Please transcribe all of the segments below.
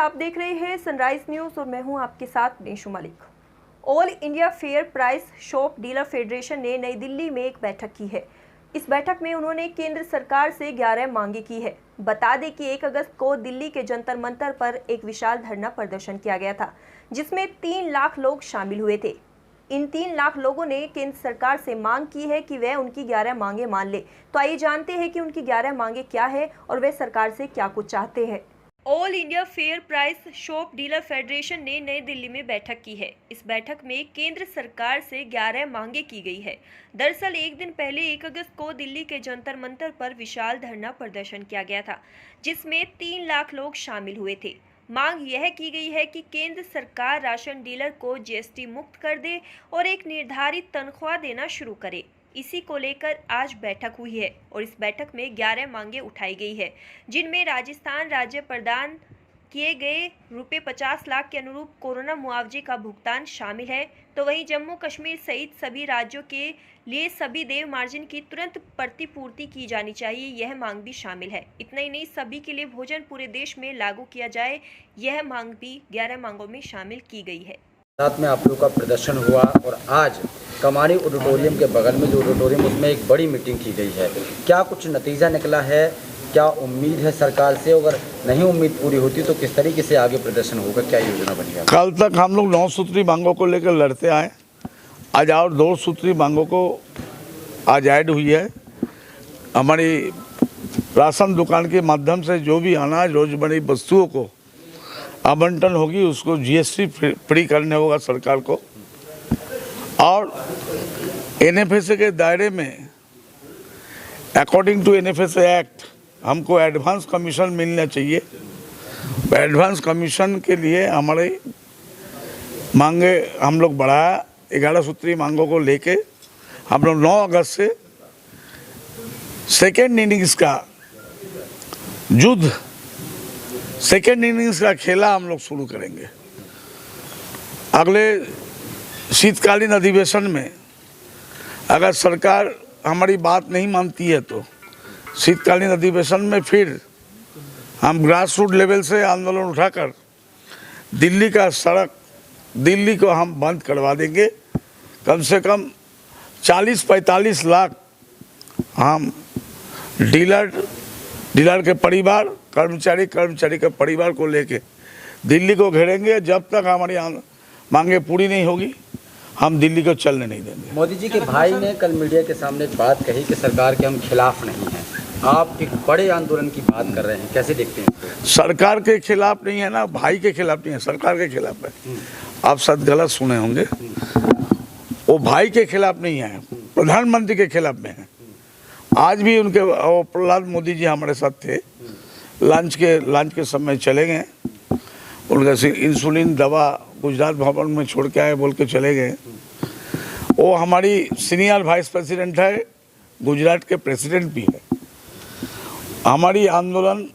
आप देख रहे हैं सनराइज न्यूज़ और मैं हूं आपके साथ Neshu Malik. All India fair price shop dealer federation ने नई दिल्ली में एक बैठक की है। इस बैठक में उन्होंने केंद्र सरकार से 11 मांगे की है। बता दें कि 1 अगस्त को दिल्ली के जंतर मंतर पर एक विशाल धरना प्रदर्शन किया गया था, जिसमें 3 लाख लोग शामिल हुए थे। इन 3 लाख लोगों ने केंद्र सरकार से मांग की है कि वह उनकी 11 मांगे मान ले। तो आइए जानते हैं कि उनकी 11 मांगे क्या है और वे सरकार से क्या कुछ चाहते हैं। All India fair price shop dealer federation ने नई दिल्ली में बैठक की है। इस बैठक में केंद्र सरकार से 11 मांगे की गई है। दरअसल एक दिन पहले 1 अगस्त को दिल्ली के जंतर मंतर पर विशाल धरना प्रदर्शन किया गया था, जिसमें 3 लाख लोग शामिल हुए थे। मांग यह की गई है कि केंद्र सरकार राशन डीलर को जीएसटी मुक्त कर दे और एक निर्धारित तनख्वाह देना शुरू करे। इसी को लेकर आज बैठक हुई है और इस बैठक में 11 मांगे उठाई गई है, जिनमें राजस्थान राज्य प्रदान किए गए रुपए 50 लाख के अनुरूप कोरोना मुआवजे का भुगतान शामिल है। तो वहीं जम्मू कश्मीर सहित सभी राज्यों के लिए सभी देय मार्जिन की तुरंत प्रतिपूर्ति की जानी चाहिए, यह मांग भी शामिल है। इतना ही नहीं, सभी के लिए भोजन पूरे देश में लागू किया जाए, यह मांग भी 11 मांगों में शामिल की गई है। साथ में आप लोग का प्रदर्शन हुआ और आज कमानी ऑडिटोरियम के बगल में जो ऑडिटोरियम, उसमें एक बड़ी मीटिंग की गई है। क्या कुछ नतीजा निकला है? क्या उम्मीद है सरकार से? अगर नहीं उम्मीद पूरी होती तो किस तरीके से आगे प्रदर्शन होगा, क्या योजना बनेगा? कल तक हम लोग 9 सूत्री मांगों को लेकर लड़ते आए। आज और 2 सूत्री मांगों को आज ऐड हुई है। हमारी राशन दुकान के माध्यम से जो भी अनाज रोजमर्रा वस्तुओं को आवंटन होगी, उसको जीएसटी फ्री करने होगा सरकार को। और एनएफएसए के दायरे में अकॉर्डिंग टू एनएफएसए एक्ट हमको एडवांस कमीशन मिलना चाहिए। एडवांस कमीशन के लिए हमारे मांगे हम लोग बढ़ाया। 11 सूत्री मांगों को लेके हम लोग 9 अगस्त से सेकेंड इनिंग्स का युद्ध, सेकेंड इनिंग्स का खेला हम लोग शुरू करेंगे। अगले शीतकालीन अधिवेशन में अगर सरकार हमारी बात नहीं मानती है तो शीतकालीन अधिवेशन में फिर हम ग्रास रूट लेवल से आंदोलन उठाकर दिल्ली का सड़क, दिल्ली को हम बंद करवा देंगे। कम से कम 40-45 लाख हम डीलर के परिवार, कर्मचारी के परिवार को लेके दिल्ली को घेरेंगे। जब तक हमारी मांगे पूरी नहीं होगी, हम दिल्ली को चलने नहीं देंगे। मोदी जी के भाई ने कल मीडिया के सामने एक बात कही कि सरकार के हम खिलाफ नहीं हैं। आप एक बड़े आंदोलन की बात कर रहे हैं, कैसे देखते हैं? सरकार के खिलाफ नहीं है ना, भाई के खिलाफ नहीं है, सरकार के खिलाफ है। आप शायद गलत सुने होंगे। वो भाई के खिलाफ नहीं है, प्रधानमंत्री के खिलाफ में है। आज भी उनके प्रहलाद मोदी जी हमारे साथ थे। लंच के समय चले गए। उनका इंसुलिन दवा गुजरात भवन में छोड़ के आए बोल के चले गए। वो हमारी सीनियर वाइस प्रेसिडेंट है, गुजरात के प्रेसिडेंट भी है। हमारी आंदोलन,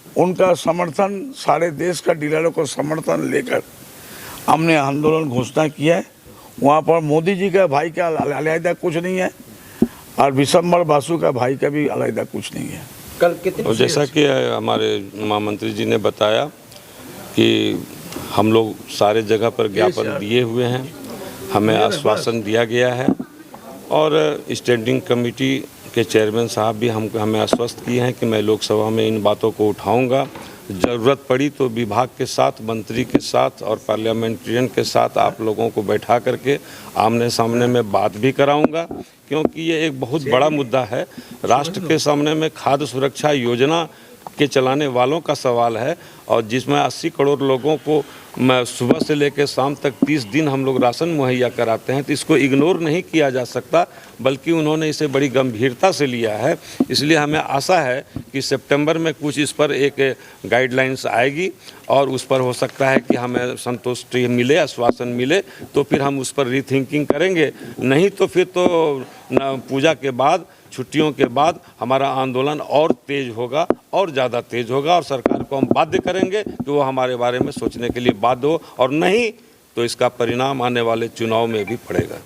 उनका समर्थन, सारे देश का डीलरों को समर्थन लेकर हमने आंदोलन घोषणा किया है। वहाँ पर मोदी जी का भाई का अलग कुछ नहीं है और विशंबर बासु का भाई का भी अलग कुछ नहीं है। कल कितने और जैसा कि हमारे महामंत्री जी ने बताया कि हम लोग सारे जगह पर ज्ञापन दिए हुए हैं, हमें आश्वासन दिया गया है और स्टैंडिंग कमेटी के चेयरमैन साहब भी हमें आश्वस्त किए हैं कि मैं लोकसभा में इन बातों को उठाऊंगा। ज़रूरत पड़ी तो विभाग के साथ, मंत्री के साथ और पार्लियामेंट्रियन के साथ आप लोगों को बैठा करके आमने सामने में बात भी कराऊंगा, क्योंकि ये एक बहुत बड़ा मुद्दा है। राष्ट्र के सामने में खाद्य सुरक्षा योजना के चलाने वालों का सवाल है और जिसमें 80 करोड़ लोगों को सुबह से लेकर शाम तक 30 दिन हम लोग राशन मुहैया कराते हैं, तो इसको इग्नोर नहीं किया जा सकता, बल्कि उन्होंने इसे बड़ी गंभीरता से लिया है। इसलिए हमें आशा है कि सितंबर में कुछ इस पर एक गाइडलाइंस आएगी और उस पर हो सकता है कि हमें संतुष्टि मिले, आश्वासन मिले, तो फिर हम उस पर रीथिंकिंग करेंगे। नहीं तो फिर तो पूजा के बाद, छुट्टियों के बाद हमारा आंदोलन और तेज होगा और ज़्यादा तेज होगा और सरकार को हम बाध्य करेंगे कि वो हमारे बारे में सोचने के लिए बाध्य हो, और नहीं तो इसका परिणाम आने वाले चुनाव में भी पड़ेगा।